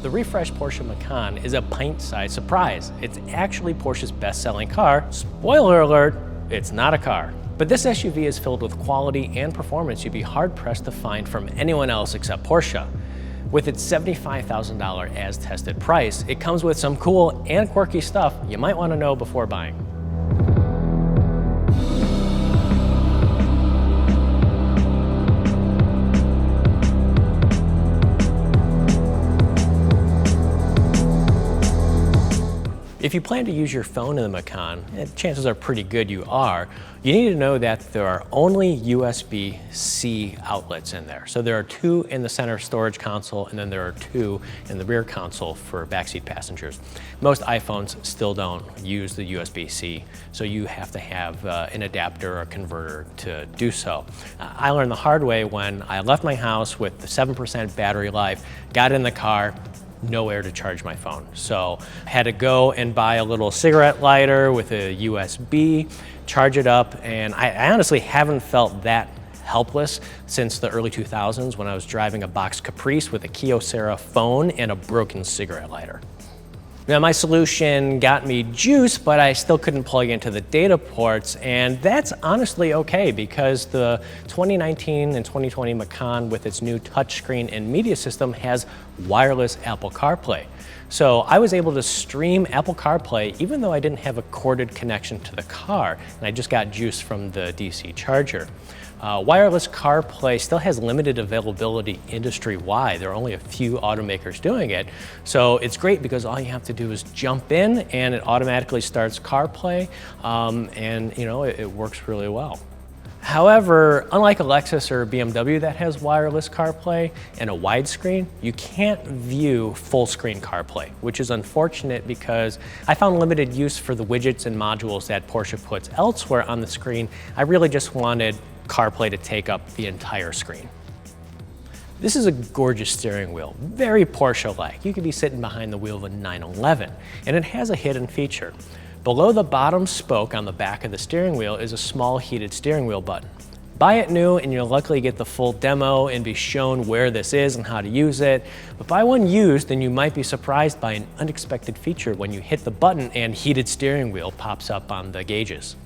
The refreshed Porsche Macan is a pint-size surprise. It's actually Porsche's best-selling car. Spoiler alert, it's not a car. But this SUV is filled with quality and performance you'd be hard-pressed to find from anyone else except Porsche. With its $75,000 as-tested price, it comes with some cool and quirky stuff you might want to know before buying. If you plan to use your phone in the Macan, and chances are pretty good you are, you need to know that there are only USB-C outlets in there. So there are 2 in the center storage console, and then there are 2 in the rear console for backseat passengers. Most iPhones still don't use the USB-C, so you have to have an adapter or a converter to do so. I learned the hard way when I left my house with the 7% battery life, got in the car, nowhere to charge my phone. So I had to go and buy a little cigarette lighter with a USB, charge it up, and I honestly haven't felt that helpless since the early 2000s when I was driving a box Caprice with a Kyocera phone and a broken cigarette lighter. Now my solution got me juice, but I still couldn't plug into the data ports, and that's honestly okay because the 2019 and 2020 Macan with its new touchscreen and media system has wireless Apple Carplay. So I was able to stream Apple Carplay even though I didn't have a corded connection to the car, and I just got juice from the DC charger. Wireless CarPlay still has limited availability industry-wide. There are only a few automakers doing it. So it's great because all you have to do is jump in and it automatically starts CarPlay, and it works really well. However, unlike a Lexus or a BMW that has wireless CarPlay and a widescreen, you can't view full screen CarPlay, which is unfortunate because I found limited use for the widgets and modules that Porsche puts elsewhere on the screen. I really just wanted CarPlay to take up the entire screen. This is a gorgeous steering wheel, very Porsche-like. You could be sitting behind the wheel of a 911, and it has a hidden feature. Below the bottom spoke on the back of the steering wheel is a small heated steering wheel button. Buy it new and you'll luckily get the full demo and be shown where this is and how to use it. But buy one used and you might be surprised by an unexpected feature when you hit the button and heated steering wheel pops up on the gauges.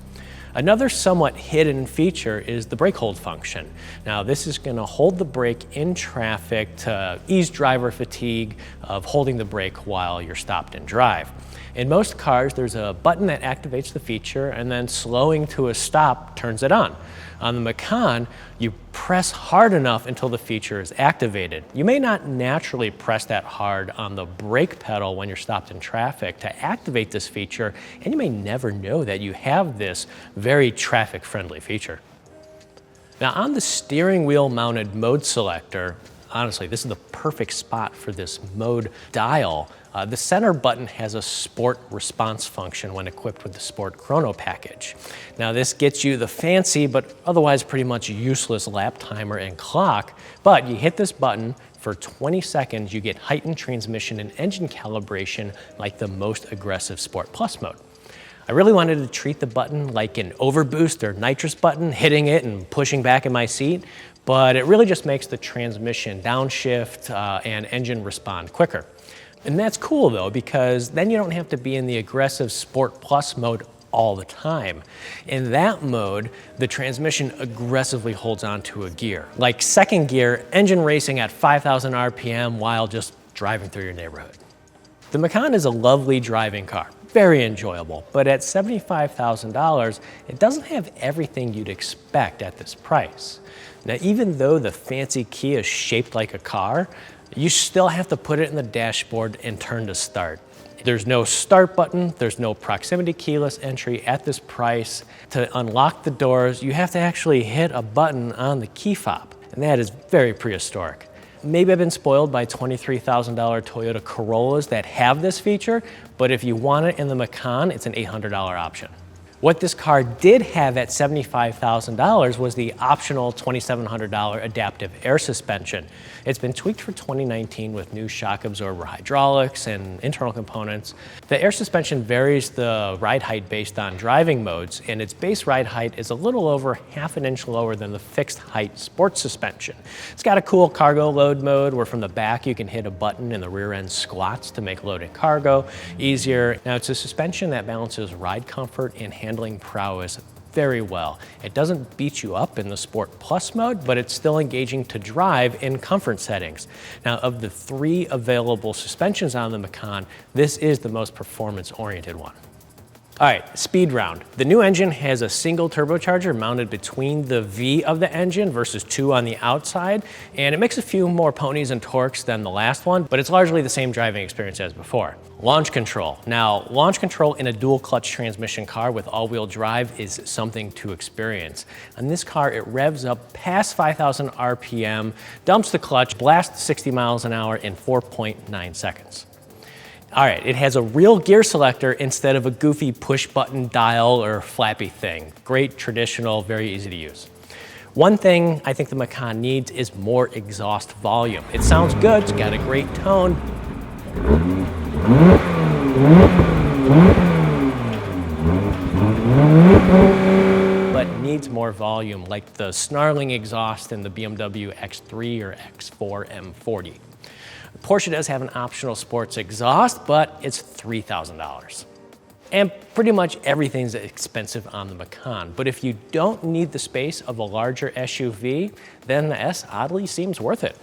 Another somewhat hidden feature is the brake hold function. Now this is going to hold the brake in traffic to ease driver fatigue of holding the brake while you're stopped in drive. In most cars, there's a button that activates the feature and then slowing to a stop turns it on. On the Macan, you press hard enough until the feature is activated. You may not naturally press that hard on the brake pedal when you're stopped in traffic to activate this feature, and you may never know that you have this very traffic-friendly feature. Now on the steering wheel mounted mode selector, honestly, this is the perfect spot for this mode dial. The center button has a sport response function when equipped with the Sport Chrono package. Now this gets you the fancy but otherwise pretty much useless lap timer and clock, but you hit this button, for 20 seconds you get heightened transmission and engine calibration like the most aggressive Sport Plus mode. I really wanted to treat the button like an overboost or nitrous button, hitting it and pushing back in my seat, but it really just makes the transmission downshift and engine respond quicker. And that's cool though, because then you don't have to be in the aggressive Sport Plus mode all the time. In that mode, the transmission aggressively holds onto a gear, like second gear, engine racing at 5,000 RPM while just driving through your neighborhood. The Macan is a lovely driving car, very enjoyable, but at $75,000, it doesn't have everything you'd expect at this price. Now, even though the fancy key is shaped like a car, you still have to put it in the dashboard and turn to start. There's no start button, there's no proximity keyless entry at this price. To unlock the doors, you have to actually hit a button on the key fob, and that is very prehistoric. Maybe I've been spoiled by $23,000 Toyota Corollas that have this feature, but if you want it in the Macan, it's an $800 option. What this car did have at $75,000 was the optional $2,700 adaptive air suspension. It's been tweaked for 2019 with new shock absorber hydraulics and internal components. The air suspension varies the ride height based on driving modes, and its base ride height is a little over ½ an inch lower than the fixed height sports suspension. It's got a cool cargo load mode where from the back you can hit a button and the rear end squats to make loading cargo easier. Now it's a suspension that balances ride comfort and handling prowess very well. It doesn't beat you up in the Sport Plus mode, but it's still engaging to drive in comfort settings. Now, of the 3 available suspensions on the Macan, this is the most performance-oriented one. All right, speed round. The new engine has a single turbocharger mounted between the V of the engine versus 2 on the outside, and it makes a few more ponies and torques than the last one, but it's largely the same driving experience as before. Launch control. Now, launch control in a dual clutch transmission car with all-wheel drive is something to experience. On this car, it revs up past 5,000 RPM, dumps the clutch, blasts 60 miles an hour in 4.9 seconds. All right, it has a real gear selector instead of a goofy push button dial or flappy thing. Great, traditional, very easy to use. One thing I think the Macan needs is more exhaust volume. It sounds good, it's got a great tone. But needs more volume, like the snarling exhaust in the BMW X3 or X4 M40. Porsche does have an optional sports exhaust, but it's $3,000. And pretty much everything's expensive on the Macan. But if you don't need the space of a larger SUV, then the S oddly seems worth it.